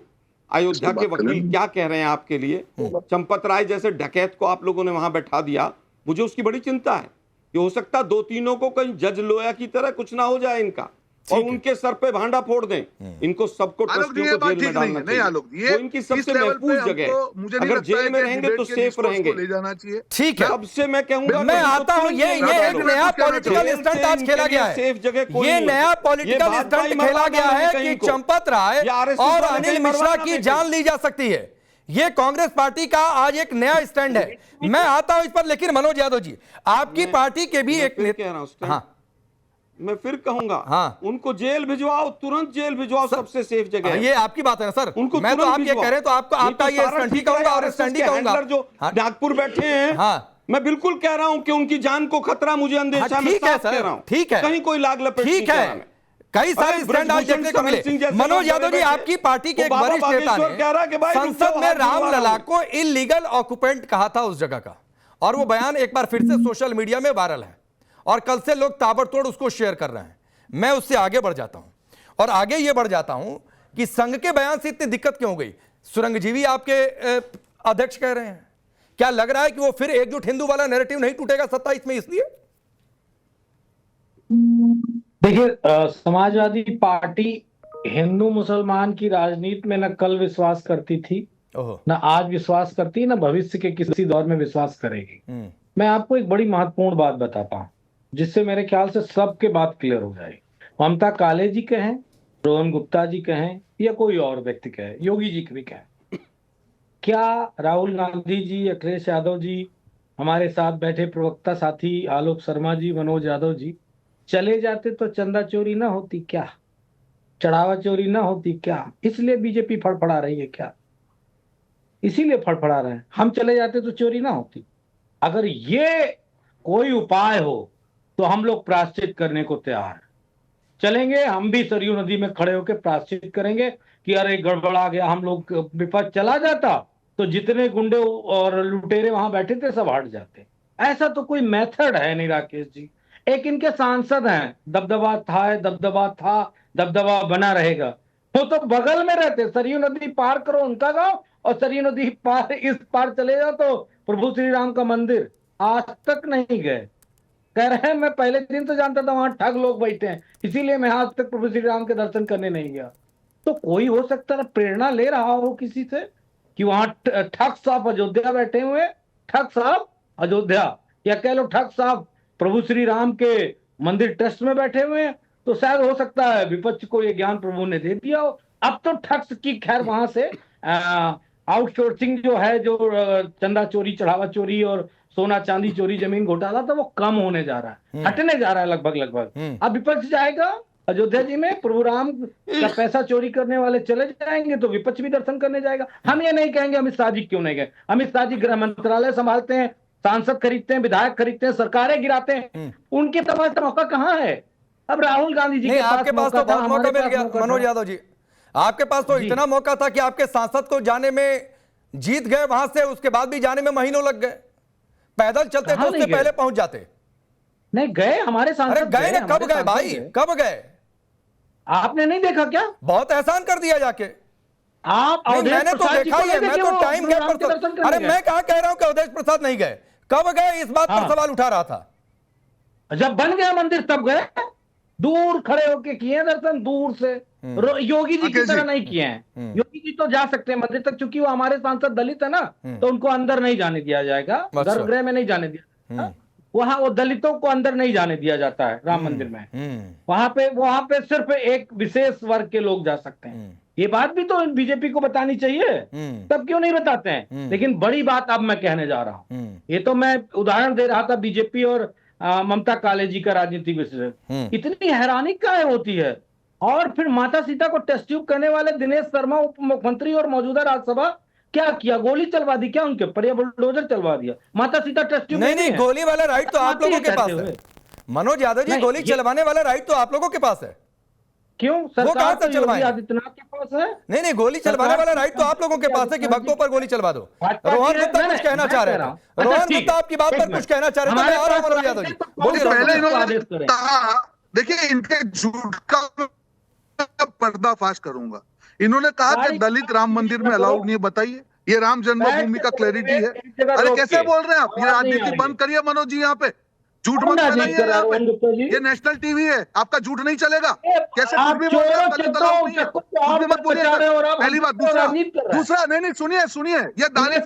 अयोध्या के वकील क्या कह रहे हैं आपके लिए? चंपत राय जैसे डकैत को आप लोगों ने वहां बैठा दिया। मुझे उसकी बड़ी चिंता है कि हो सकता 2-3 को कहीं जज लोया की तरह कुछ ना हो जाए इनका और उनके सर पे भांडा फोड़ दें। इनको सबको आलोक जी, ट्रस्टियों ये को बात जेल में ठीक नहीं डालना है। नहीं चाहिए। आलोक जी, ये वो इनकी इस सबसे लेवल महफूज पे जगह हमको मुझे है। नहीं अगर लगता जेल है में कि रहेंगे डिबेट तो के सेफ डिस्कोर्स रहेंगे। को ले जाना चाहिए। ठीक है, सबसे मैं कहूंगा मैं आता हूं, ये एक नया पॉलिटिकल स्टंट आज खेला गया है। सेफ जगह कोई ये नहीं है। नया ये पॉलिटिकल भाजपा ही स्टंट मरवा खेला गया डालेंगे है कहीं कि को। चंपत राय ये RSS और वाले अनिल कहीं मिश्रा मरवा की डालेंगे। जान ली जा सकती है। ये कांग्रेस पार्टी का आज एक नया स्टैंड है। मैं आता हूं इस पर, लेकिन मनोज यादव जी, आपकी पार्टी के भी एक कह रहा हूं, हाँ मैं फिर कहूंगा, हाँ। उनको जेल भिजवाओ, तुरंत जेल भिजवाओ, सबसे सेफ जगह है। ये आपकी बात है ना सर। उनको मैं तो तुरंत आप ये भिजवाओ। कह रहे हैं तो आपका नहीं आपका तो ये सारा स्टंट ही ठीक है, कहूंगा और RSS स्टंट ही के कहूंगा। हैंडलर जो हाँ। नागपुर बैठे हैं, हाँ। मैं बिल्कुल कह रहा हूं कि उनकी जान को खतरा, मुझे अंदेशा, मैं ठीक है साफ कह रहा सर, हूं। ठीक है, कहीं कोई लाग लपेट नहीं ठीक कर रहा है। मैं। कई सारे अरे स्टैंड आज ब्रजभूषण देखने को शरण मिले। सिंह जैसे मनोज लोग यादव जी, बैठे, आपकी पार्टी के वो एक बाबा वरिष्ठ नेता बागेश्वर कह रहा है कि भाई ने रुक संसद जाओ, में हाथ राम जुड़वा रहा लला हूं। को इलीगल ऑक्यूपेंट कहा था उस जगह का, और वो बयान एक बार फिर से सोशल मीडिया में वायरल है और कल से लोग ताबड़तोड़ उसको शेयर कर रहे हैं। मैं उससे आगे बढ़ जाता हूं और आगे ये बढ़ जाता हूं कि संघ के बयान से इतनी दिक्कत क्यों हो गई? सुरंगजीवी आपके अध्यक्ष कह रहे हैं। क्या लग रहा है कि वो फिर एकजुट हिंदू वाला नैरेटिव नहीं टूटेगा 27 में इसलिए? देखिए, समाजवादी पार्टी हिंदू मुसलमान की राजनीति में न कल विश्वास करती थी, न आज विश्वास करती, न भविष्य के किसी दौर में विश्वास करेगी। मैं आपको एक बड़ी महत्वपूर्ण बात बताता हूं जिससे मेरे ख्याल से सबके बात क्लियर हो जाएगी। ममता काले जी कहें, रोहन गुप्ता जी कहें या कोई और व्यक्ति कहे, योगी जी भी कहें, क्या राहुल गांधी जी, अखिलेश यादव जी, हमारे साथ बैठे प्रवक्ता साथी आलोक शर्मा जी, मनोज यादव जी चले जाते तो चंदा चोरी ना होती क्या? चढ़ावा चोरी ना होती क्या? इसलिए बीजेपी फड़फड़ा रही है क्या? इसीलिए फड़फड़ा रहे हैं। हम चले जाते तो चोरी ना होती। अगर ये कोई उपाय हो तो हम लोग प्रायश्चित करने को तैयार हैं। चलेंगे, हम भी सरयू नदी में खड़े होकर प्रायश्चित करेंगे कि अरे गड़बड़ा गया, हम लोग विपक्ष चला जाता तो जितने गुंडे और लुटेरे वहां बैठे थे सब हट जाते। ऐसा तो कोई मेथड है नहीं राकेश जी। एक इनके सांसद हैं, दबदबा था, दबदबा था, दबदबा बना रहेगा। वो तो बगल में रहते, सरयू नदी पार करो उनका गांव और सरयू नदी पार इस पार चले जाओ तो प्रभु श्री राम का मंदिर। आज तक नहीं गए। कह रहे हैं मैं पहले दिन तो जानता था वहां ठग लोग बैठे हैं, इसीलिए मैं आज तक प्रभु श्री राम के दर्शन करने नहीं गया। तो कोई हो सकता है प्रेरणा ले रहा हो किसी से कि वहां ठग साहब अयोध्या बैठे हुए, ठग साहब अयोध्या, या कह लो ठग साहब प्रभु श्री राम के मंदिर ट्रस्ट में बैठे हुए हैं, तो शायद हो सकता है विपक्ष को ये ज्ञान प्रभु ने दे दिया हो। अब तो ठग्स की खैर वहां से आउटसोर्सिंग जो है, जो चंदा चोरी, चढ़ावा चोरी और सोना चांदी चोरी, जमीन घोटाला, तो वो कम होने जा रहा है, हटने जा रहा है लगभग। अब विपक्ष जाएगा अयोध्या जी में, प्रभु राम का पैसा चोरी करने वाले चले जाएंगे तो विपक्ष भी दर्शन करने जाएगा। हम ये नहीं कहेंगे अमित शाह जी क्यों नहीं गए। अमित शाह जी गृह मंत्रालय संभालते हैं, सांसद खरीदते हैं, विधायक खरीदते हैं, सरकारें गिराते हैं, उनके पास मौका कहां है। अब राहुल गांधी जी के आपके पास तो बहुत मौका मिल गया मनोज यादव जी, आपके पास तो इतना मौका था कि आपके सांसद को जाने में जीत गए वहां से, उसके बाद भी जाने में महीनों लग गए। पैदल चलते तो उससे पहले पहुंच जाते। नहीं गए हमारे सांसद। अरे गए ना, कब गए भाई, कब गए? आपने नहीं देखा क्या? बहुत एहसान कर दिया जाके। आप मैंने तो देखा ही है, मैं तो टाइम गए पर। अरे मैं कहां कह रहा हूं कि अवधेश प्रसाद नहीं गए, कब गए इस बात पर सवाल उठा रहा था। जब बन गया मंदिर तब गए, दूर खड़े होके किए दर्शन, दूर से। योगी जी की तरह नहीं किए हैं। योगी जी तो जा सकते हैं मंदिर तक, क्योंकि वो हमारे सांसद दलित है ना, तो उनको अंदर नहीं जाने दिया जाएगा, गर्भगृह में नहीं जाने दिया। वहां वो दलितों को अंदर नहीं जाने दिया जाता है राम मंदिर में। वहां पे सिर्फ एक विशेष वर्ग के लोग जा सकते हैं। ये बात भी तो बीजेपी को बतानी चाहिए, तब क्यों नहीं बताते हैं। लेकिन बड़ी बात अब मैं कहने जा रहा हूं, ये तो मैं उदाहरण दे रहा था बीजेपी और ममता काले जी का राजनीतिक विश्लेषण। इतनी हैरानी काहे होती है। और फिर माता सीता को टेस्ट ट्यूब करने वाले दिनेश शर्मा उप मुख्यमंत्री और मौजूदा राज्यसभा क्या किया? गोली चलवा दी क्या उनके पर, या बुलडोजर चलवा दिया? माता सीता टेस्ट ट्यूब नहीं, गोली वाला राइट तो आप लोगों के पास है मनोज यादव जी, गोली चलवाने वाला राइट तो आप लोगों के पास है। क्यों? वो कहां से चलवाएं? आदित्यनाथ के पास है। नहीं, गोली चलवाने वाला राइट तो आप लोगों के पास है कि भक्तों पर गोली चलवा दो। रोहन गुप्ता कुछ कहना चाह रहे हैं, रोहन गुप्ता आपकी बात पर कुछ कहना चाह रहे थे। मैं आ रहा हूं मनोज यादव जी, बोलिए। पहले इन्होंने कहा, देखिए इनके झूठ का पर्दाफाश करूंगा। इन्होंने कहा कि दलित राम मंदिर में अलाउड नहीं है। बताइए, ये राम जन्मभूमि का क्लैरिटी है। अरे कैसे बोल रहे हैं आप? ये राजनीति बंद करिए मनोज जी, यहाँ पे झूठ मत फैलाइए। यहाँ पे ये नेशनल टीवी है, आपका झूठ नहीं चलेगा। कैसे कुछ भी बोल रहे हैं, दलित अलाउड नहीं है, कुछ भी मत बोलिए। पहली बात। दूसरा नहीं सुनिए, ये दलित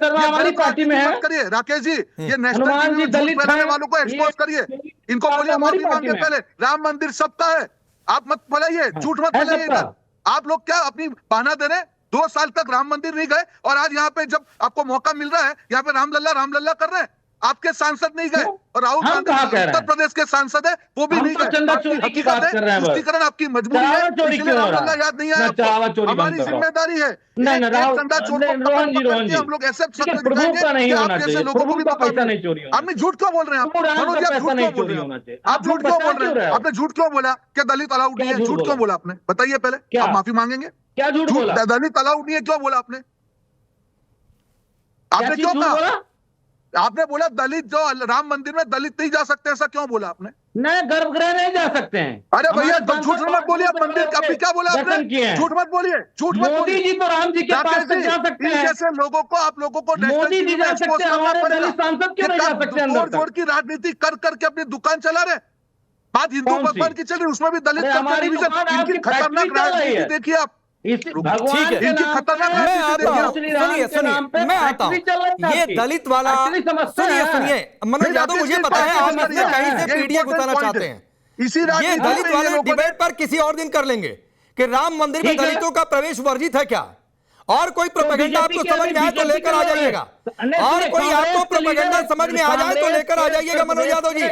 पार्टी में है करिए राकेश जी, ये नेशनल टीवी में झूठ फैलाने वालों को एक्सपोज करिए। इनको बोलिए माफी मांगे पहले। राम मंदिर सबका है, आप मत फैलाइए, झूठ मत फैलाइए इधर। आप लोग क्या अपनी बहाना दे रहे हैं? 2 साल तक राम मंदिर नहीं गए और आज यहाँ पे जब आपको मौका मिल रहा है, यहाँ पे रामलल्ला कर रहे हैं। आपके सांसद नहीं गए और राहुल गांधी उत्तर प्रदेश के सांसद है, वो भी नहीं गए। हकीकत है, तुष्टीकरण आपकी मजबूरी है, इसलिए रामलल्ला याद नहीं आया। हमारी जिम्मेदारी है चंदा चोर हम लोग ऐसे लोगों को भी आपने झूठ क्यों बोल रहे हैं? आप झूठ क्यों बोल रहे हैं? आपने झूठ क्यों बोला कि दलित अलाउड नहीं है? झूठ क्यों बोला आपने? बताइए पहले, आप माफी मांगेंगे। क्या झूठ बोला? दलित अलाउड नहीं है क्यों बोला आपने? आपने क्यों कहा? आपने बोला दलित जो राम मंदिर में दलित नहीं जा सकते, ऐसा क्यों बोला आपने? नहीं, गर्भगृह नहीं जा सकते हैं। अरे भैया तो झूठ मत बोलिए। मंदिर अभी क्या बोला आपने? झूठ मत बोलिए, झूठ मत बोलिए। मोदी जी तो राम जी के पास तक जा सकते हैं। जैसे लोगों को, आप लोगों को मोदी जी जा सकते हैं, हमारे दलित सांसद क्यों नहीं जा सकते अंदर तक? जोड़ की राजनीति कर करके अपनी दुकान चला रहे। बात हिंदू भगवान की चल रही, उसमें भी दलित इनकी खतरनाक राजनीति देखिए आप। ठीक है, मैं आता हूं। सुनिए, मैं आता हूं। ये दलित वाला, सुनिए मनोज यादव, मुझे पता है आप इसमें कहीं से पीडीए घुसाना चाहते हैं। ये दलित वाले डिबेट पर किसी और दिन कर लेंगे कि राम मंदिर में दलितों का प्रवेश वर्जित है क्या, और कोई प्रोपेगेंडा आपको समझ में आए तो लेकर आ जाइएगा, और कोई आपको प्रोपेगेंडा समझ में आ जाए तो लेकर आ जाइएगा मनोज यादव जी।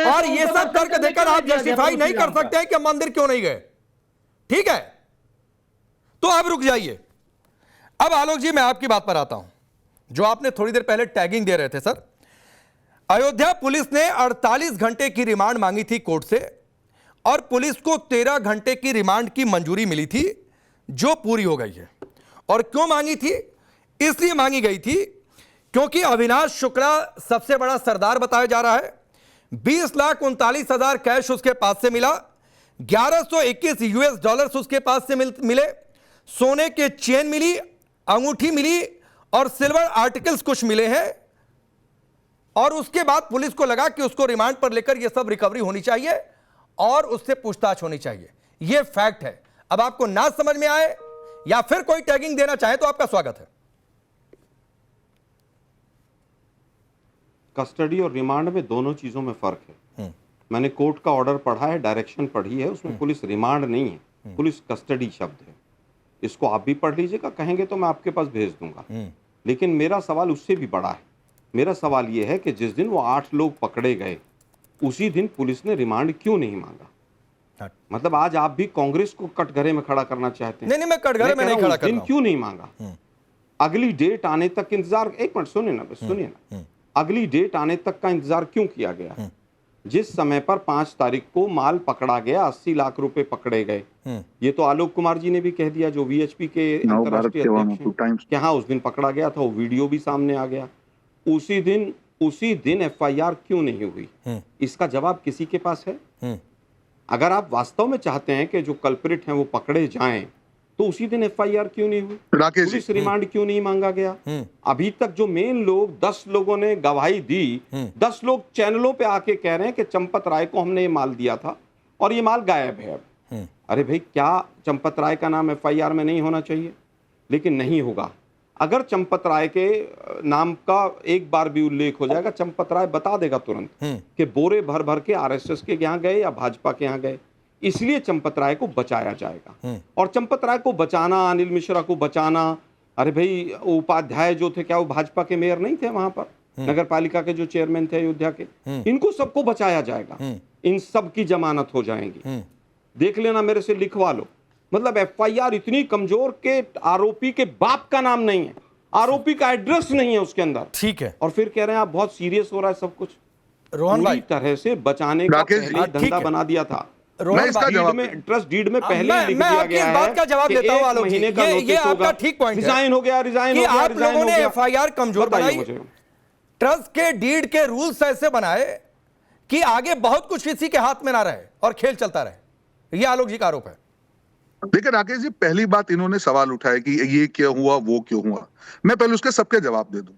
और ये सब तर्क देकर आप जस्टिफाई नहीं कर सकते हैं कि मंदिर क्यों नहीं गए। ठीक है, तो अब रुक जाइए। अब आलोक जी, मैं आपकी बात पर आता हूं, जो आपने थोड़ी देर पहले टैगिंग दे रहे थे। सर, अयोध्या पुलिस ने 48 घंटे की रिमांड मांगी थी कोर्ट से, और पुलिस को 13 घंटे की रिमांड की मंजूरी मिली थी, जो पूरी हो गई है। और क्यों मांगी थी? इसलिए मांगी गई थी क्योंकि अविनाश शुक्ला सबसे बड़ा सरदार बताया जा रहा है। 20,39,000 कैश उसके पास से मिला, 1121 यूएस डॉलर्स उसके पास से मिले, सोने के चेन मिली, अंगूठी मिली और सिल्वर आर्टिकल्स कुछ मिले हैं। और उसके बाद पुलिस को लगा कि उसको रिमांड पर लेकर यह सब रिकवरी होनी चाहिए और उससे पूछताछ होनी चाहिए। यह फैक्ट है। अब आपको ना समझ में आए या फिर कोई टैगिंग देना चाहे तो आपका स्वागत है। कस्टडी और रिमांड में दोनों चीजों में फर्क है। मैंने कोर्ट का ऑर्डर पढ़ा है, डायरेक्शन पढ़ी है, उसमें पुलिस रिमांड नहीं है, पुलिस कस्टडी शब्द है। इसको आप भी पढ़ लीजिएगा, कहेंगे तो मैं आपके पास भेज दूंगा। लेकिन मेरा सवाल उससे भी बड़ा है। मेरा सवाल यह है कि जिस दिन वो 8 लोग पकड़े गए उसी दिन पुलिस ने रिमांड क्यों नहीं मांगा? मतलब आज आप भी कांग्रेस को कटघरे में खड़ा करना चाहते हैं? नहीं, मैं कटघरे में नहीं खड़ा कर रहा हूं। क्यों नहीं मांगा? अगली डेट आने तक इंतजार, एक मिनट सुनिए ना, अगली डेट आने तक का इंतजार क्यों किया गया? जिस समय पर 5 तारीख को माल पकड़ा गया, 80 लाख रुपए पकड़े गए, ये तो आलोक कुमार जी ने भी कह दिया, जो वीएचपी के अंतर्राष्ट्रीय अध्यक्ष हैं, हाँ उस दिन पकड़ा गया था, वो वीडियो भी सामने आ गया। उसी दिन एफआईआर क्यों नहीं हुई? इसका जवाब किसी के पास है? अगर आप वास्तव में चाहते हैं कि जो कल्प्रिट हैं वो पकड़े जाएं, तो उसी दिन एफआईआर क्यों नहीं हुई? पुलिस रिमांड क्यों नहीं मांगा गया? अभी तक जो मेन लोग 10 लोगों ने गवाही दी, 10 लोग चैनलों पे आके कह रहे हैं कि चंपत राय को हमने ये माल दिया था और ये माल गायब है अब। अरे भाई, क्या चंपत राय का नाम एफआईआर में नहीं होना चाहिए? लेकिन नहीं होगा। अगर चंपत राय के नाम का एक बार भी उल्लेख हो जाएगा, चंपत राय बता देगा तुरंत कि बोरे भर भर के आरएसएस के यहाँ गए या भाजपा के यहाँ गए। इसलिए चंपत राय को बचाया जाएगा। और चंपत राय को बचाना, अनिल मिश्रा को बचाना, अरे भाई उपाध्याय जो थे, क्या वो भाजपा के मेयर नहीं थे वहां पर? नगर पालिका के जो चेयरमैन थे अयोध्या के, इनको सबको बचाया जाएगा। इन सब की जमानत हो जाएंगी। देख लेना, मेरे से लिखवा लो। मतलब एफआईआर इतनी कमजोर के आरोपी के बाप का नाम नहीं है, आरोपी का एड्रेस नहीं है उसके अंदर। ठीक है। और फिर कह रहे हैं आप बहुत सीरियस हो रहा है सब कुछ। रोहन भाई, तरह से बचाने का पहले धंधा बना दिया था। ट्रस्ट डीड में पहले लिख दिया गया है। बात का जवाब देता हूं आलोक जी, ये आपका ठीक पॉइंट है। रिजाइन हो गया, रिजाइन हो गया, आप लोगों ने एफआईआर कमजोर बनाई, ट्रस्ट के डीड के रूल्स ऐसे बनाए कि आगे बहुत कुछ किसी के हाथ में ना रहे और खेल चलता रहे। ये आलोक जी का आरोप है। देखिए राकेश जी, पहली बात इन्होंने सवाल उठाया कि ये क्यों हुआ, वो क्यों हुआ। मैं पहले उसके सबके जवाब दे दूं।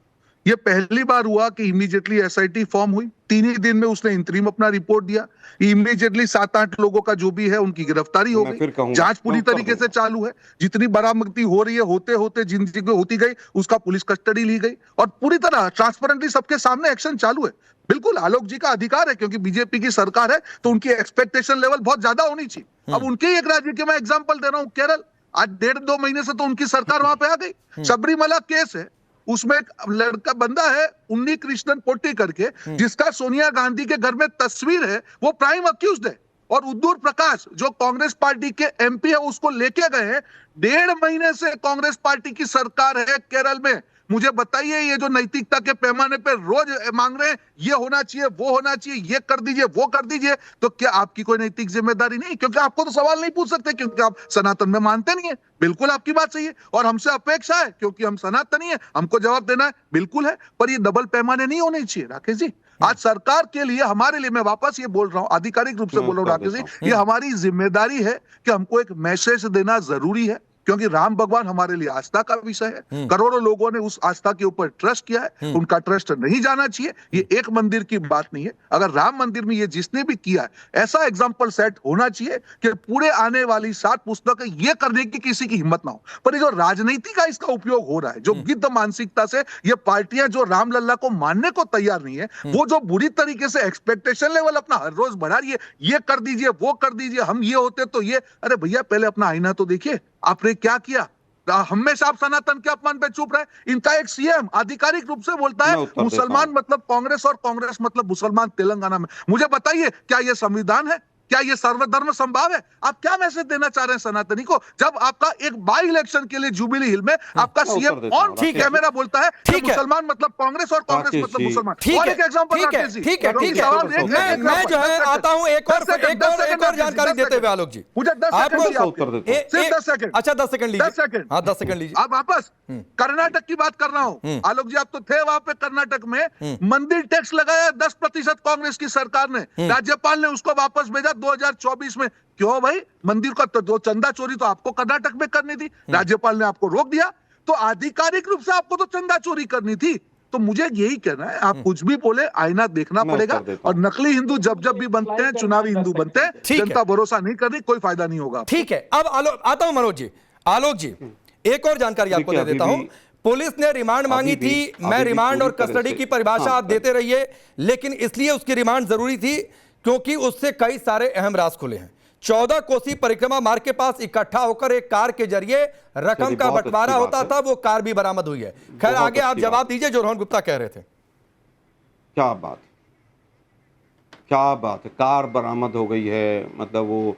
ये पहली बार हुआ कि इमीडिएटली एसआईटी फॉर्म हुई, 3 ही दिन में उसने इंतरिम अपना रिपोर्ट दिया, इमीडिएटली 7-8 लोगों का जो भी है उनकी गिरफ्तारी हो गई, जांच पूरी तरीके से चालू है, जितनी बरामदगी हो रही है होते होते जिन जगह होती गई उसका पुलिस कस्टडी ली गई और पूरी तरह ट्रांसपेरेंटली सबके सामने एक्शन चालू है। बिल्कुल आलोक जी का अधिकार है, क्योंकि बीजेपी की सरकार है तो उनकी एक्सपेक्टेशन लेवल बहुत ज्यादा होनी चाहिए। अब उनके ही एक राज्य के मैं एग्जांपल दे रहा हूं, केरल। आज 1.5-2 महीने से तो उनकी सरकार वहां पे आ गई। सबरीमला केस है, उसमें एक लड़का बंदा है उन्नी कृष्णन पोट्टी करके, जिसका सोनिया गांधी के घर में तस्वीर है, वो प्राइम अक्यूज्ड है। और उद्दूर प्रकाश जो कांग्रेस पार्टी के एमपी है उसको लेके गए हैं। 1.5 महीने से कांग्रेस पार्टी की सरकार है केरल में। मुझे बताइए, ये जो नैतिकता के पैमाने पे रोज मांग रहे हैं ये होना चाहिए, वो होना चाहिए, ये कर दीजिए, वो कर दीजिए, तो क्या आपकी कोई नैतिक जिम्मेदारी नहीं? क्योंकि आपको तो सवाल नहीं पूछ सकते, क्योंकि आप सनातन में मानते नहीं है। बिल्कुल आपकी बात सही है और हमसे अपेक्षा है, क्योंकि हम सनातनी है, हमको जवाब देना है, बिल्कुल है। पर ये डबल पैमाने नहीं होने चाहिए राकेश जी। आज सरकार के लिए, हमारे लिए, मैं वापस ये बोल रहा हूं, आधिकारिक रूप से बोल रहा हूं राकेश जी, ये हमारी जिम्मेदारी है कि हमको एक मैसेज देना जरूरी है, क्योंकि राम भगवान हमारे लिए आस्था का विषय है। करोड़ों लोगों ने उस आस्था के ऊपर ट्रस्ट किया है, उनका ट्रस्ट नहीं जाना चाहिए। ये एक मंदिर की बात नहीं है। अगर राम मंदिर में ये जिसने भी किया है, ऐसा एग्जाम्पल सेट होना चाहिए कि पूरे आने वाली 7 पुस्तकें ये करने की किसी की हिम्मत ना हो। पर ये जो राजनीति का इसका उपयोग हो रहा है, जो गिद्ध मानसिकता से ये पार्टियां जो राम लल्ला को मानने को तैयार नहीं है, वो जो बुरी तरीके से एक्सपेक्टेशन लेवल अपना हर रोज बढ़ा रही है, ये कर दीजिए, वो कर दीजिए, हम ये होते तो ये। अरे भैया, पहले अपना आईना तो देखिए, आपने क्या किया। हमेशा आप सनातन के अपमान पे चुप रहे। इनका एक सीएम आधिकारिक रूप से बोलता है मुसलमान मतलब कांग्रेस और कांग्रेस मतलब मुसलमान तेलंगाना में। मुझे बताइए, क्या ये संविधान है? क्या ये सर्वधर्म संभाव है? आप क्या मैसेज देना चाह रहे हैं सनातनी को, जब आपका एक बाई इलेक्शन के लिए जुबिली हिल में आपका सीएम ऑन कैमरा बोलता है कि मुसलमान मतलब कांग्रेस और कांग्रेस मतलब मुसलमान। ठीक है, ठीक है। मैं जो है आता हूं एक और जानकारी देते हुए आलोक जी, मुझे 10 सेकंड। अच्छा 10 सेकंड लीजिए। 10 सेकंड। हाँ 10 सेकंड लीजिए। अब वापस कर्नाटक की बात कर रहा हूं। आलोक जी, आप तो थे वहां पे कर्नाटक में, मंदिर टैक्स लगाया 10% कांग्रेस की सरकार ने, राज्यपाल ने उसको वापस भेजा 2024 में। क्यों भाई? मंदिर का तो चंदा चोरी तो आपको कर्नाटक में करनी थी, राज्यपाल ने आपको रोक दिया। तो आधिकारिक रूप से आपको तो चंदा चोरी करनी थी, तो मुझे यही कहना है, आप कुछ भी बोले, आईना देखना मैं पड़ेगा। उत्तर देता और नकली हिंदू जब जब भी बनते हैं, चुनावी हिंदू बनते हैं, ठीक है। जनता भरोसा नहीं करनी, कोई फायदा नहीं होगा। ठीक है, अब आता हूं मनोज जी। आलोक जी, एक और जानकारी आपको दे देखिए, देता अभी हूं। पुलिस ने रिमांड मांगी अभी थी, भी- मैं अभी भी रिमांड और पूरी तरह कस्टडी से- की परिभाषा हाँ, आप देते रहिए, लेकिन इसलिए उसकी रिमांड जरूरी थी क्योंकि उससे कई सारे अहम राज खुले हैं। 14 कोसी परिक्रमा मार्ग के पास इकट्ठा होकर एक कार के जरिए रकम चलिए, का बहुत बंटवारा अच्छी होता बात है। था, वो कार भी बरामद हुई है। खैर, बहुत आगे आप अच्छी जवाब बात। दीजिए जो रोहन गुप्ता कह रहे थे। क्या बात, क्या बात है, कार बरामद हो गई है, मतलब वो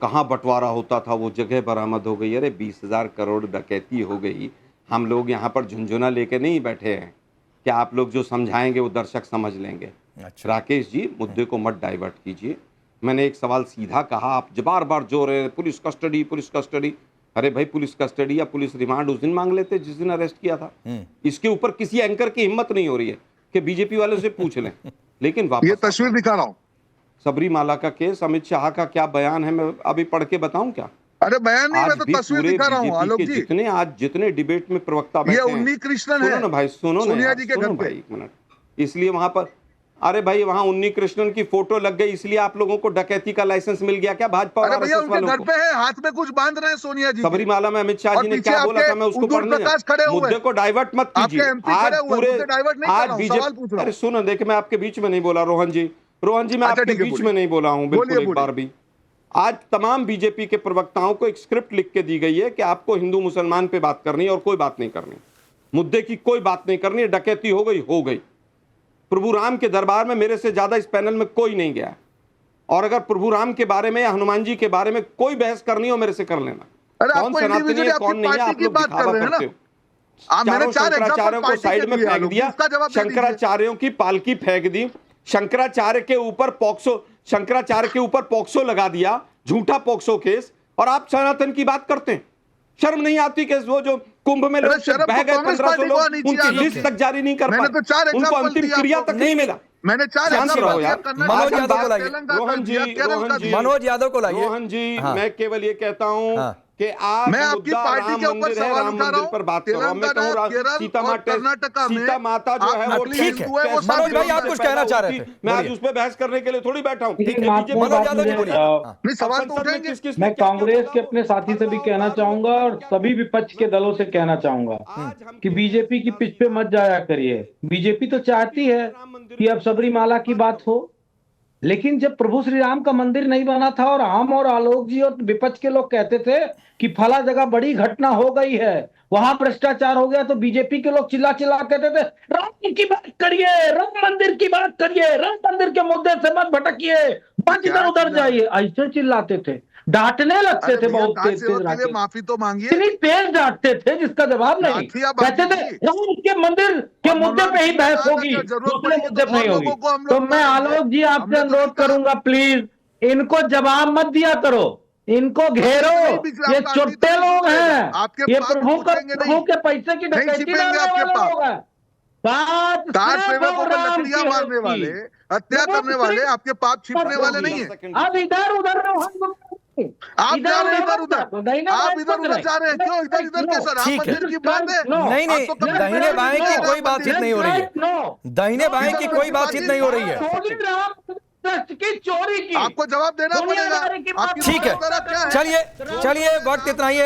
कहाँ बंटवारा होता था वो जगह बरामद हो गई। अरे 20,000 करोड़ डकैती हो गई। हम लोग यहाँ पर झुंझुना लेके नहीं बैठे हैं, क्या आप लोग जो समझाएंगे वो दर्शक समझ लेंगे। अच्छा। राकेश जी, मुद्दे को मत डाइवर्ट कीजिए। मैंने एक सवाल सीधा कहा, आप बार बार जोर रहे हैं पुलिस कस्टडी पुलिस कस्टडी। अरे भाई, पुलिस कस्टडी या पुलिस रिमांड उस दिन मांग लेते जिस दिन अरेस्ट किया था। इसके ऊपर किसी एंकर की हिम्मत नहीं हो रही है कि बीजेपी वालों से पूछ लें। लेकिन वापस ये तस्वीर दिखा रहा हूँ। सबरीमाला का केस, अमित शाह का क्या बयान है, मैं अभी पढ़ के बताऊं क्या? अरे बयान नहीं, मैं आज तो भी तस्वीर पूरे दिखा रहा हूँ बीजेपी आलोक के जी। जितने डिबेट में प्रवक्ता ये बैठे हैं, उन्नी कृष्णन सुनो है ना भाई, सुनो ना सोनिया यार, जी के सुनो घर पे। भाई, एक मिनट। इसलिए वहां पर, अरे भाई, वहां उन्नी कृष्णन की फोटो लग गई, इसलिए आप लोगों को डकैती का लाइसेंस मिल गया क्या भाजपा और अरे भैया, आरएसएस उनके वालों घर को? पे है, हाथ में कुछ बांध रहे हैं सोनिया जी के। सबरीमाला में अमित शाह और जी ने पीछे क्या बोला आपके था, मैं उसको उद्धव पढ़ने प्रकाश खड़े हुए हैं। मुद्दे को डाइवर्ट मत आपके कीजिए। MP आज खड़े हुए हैं, पूरे मुद्दे डाइवर्ट नहीं कर आज रहा हूं, बीजेपी, सवाल पूछ रहा हूं। अरे सुनो, देखिए, मैं आपके बीच में नहीं बोला रोहन जी, मैं अच्छा, आपके ठीक है, बीच बोलिए। में नहीं बोला हूं, बिल्कुल बोलिए, एक बोलिए। बार भी। आज तमाम बीजेपी के प्रवक्ताओं को एक स्क्रिप्ट लिख के दी गई है कि आपको हिंदू मुसलमान पे बात करनी है और कोई बात नहीं करनी, मुद्दे की कोई बात नहीं करनी है। डकैती हो गई। प्रभु राम के दरबार में मेरे से ज्यादा इस पैनल में कोई नहीं गया, और अगर प्रभु राम के बारे में या हनुमान जी के बारे में कोई बहस करनी हो मेरे से कर लेना। अरे कौन आपको सनातनी इंडिविजुअली है, आपकी कौन नहीं है, पार्टी आप की लोग बात दिखावा कर रहे हैं ना। करते हो। मैंने चारों चार शंकराचार्यों को साइड में फेंक दिया, इसका जवाब दे दीजिए। शंकराचार्यों की पालकी फेंक दी, शंकराचार्य के ऊपर पॉक्सो लगा दिया, झूठा पॉक्सो केस, और आप सनातन की बात करते हैं। शर्म नहीं आती कि वो जो कुंभ में लोग शर्म बह तो गए कांग्रेस 1500 पार्टी को लोग, आनी चाहिए, उनकी आलोक लिस्ट जी। तक जारी नहीं कर मैंने तो चार पाए, उनको एग्जाम्पल अंतिम दिया क्रिया आपको। तक नहीं मिला। मैंने चार शांत एग्जाम्पल रहो दिया, यार। कर्नाटक मनोज का यादव को दिया, लाइए। तेलंगाना का रोहन जी, दिया, केरल रोहन का जी, दिया। मनोज यादव को लाइए। रोहन जी, हाँ। मैं केवल ये कहता हूं हाँ। कि आज मैं आपकी मुद्दा पार्टी राम के ऊपर मंदिर है, सवाल राम उठा रहा मंदिर हूं। पर बात करो। मैं कहूँ तेलंगाना, केरल सीता और माता, कर्नाटका में सीता माता जो है आप वो नकली ठीक है। हिंदू है, वो मनोज भाई, आप साबित कुछ होता है। कहना चाह रहे थे, मैं आज बोलिए। उस पर बहस करने के लिए थोड़ी बैठा हूँ। लेकिन महत्वपूर्ण मनोज बात यादव जी मुझे, बोलिए। नहीं, सवाल तो संसद में उठेंगे। किस-किसने मैं क्या-क्या कांग्रेस बोला? के अपने साथी से भी कहना चाहूंगा और सभी विपक्ष के दलों से कहना चाहूंगा कि बीजेपी की पिच पे मत जाया करिए। बीजेपी तो चाहती है कि अब सबरीमाला की बात हो, लेकिन जब प्रभु श्री राम का मंदिर नहीं बना था और हम और आलोक जी और विपक्ष के लोग कहते थे कि फला जगह बड़ी घटना हो गई है, वहां भ्रष्टाचार हो गया, तो बीजेपी के लोग चिल्ला चिल्ला कहते थे राम की बात करिए, राम मंदिर की बात करिए, राम मंदिर के मुद्दे से मत भटकिए, मत इधर उधर जाइए, ऐसे चिल्लाते थे, डांटने लगते थे बहुत तेज तेज राकेश। माफी तो मांगिए। इतनी तेज डांटते थे जिसका जवाब नहीं। माफिया कहते थे बाजी। राम के मंदिर के मुद्दे पे ही बहस होगी, दूसरे मुद्दे पे नहीं होगी। तो मैं आलोक जी आपसे अनुरोध करूंगा, प्लीज इनको जवाब मत दिया करो, इनको घेरो। ये चुट्टे लोग हैं, ये प्रभु के पैसे की डकैती करने वाले लोग हैं। बात तार सिर्फ सेवकों और पर राम लकड़ियां की मारने होगी। वाले, हत्या करने वाले, आपके पाप छिपने वाले नहीं है। अब इधर उधर आप जा रहे हैं इधर उधर, आप इधर उधर जा रहे हैं, क्यों इधर इधर के सर? राम ठीक है। मंदिर की बात है। नहीं, आप तो कभी दाहिने बाएं की राम कोई मंदिर बातचीत नहीं हो रही है। दाहिने बाएं की कोई बातचीत नहीं हो रही है। की चोरी की आपको जवाब देना दुनियादारी पड़ेगा। की बात आपकी ठीक है, तरफ क्या है? चलिए वक्त इतना ही है।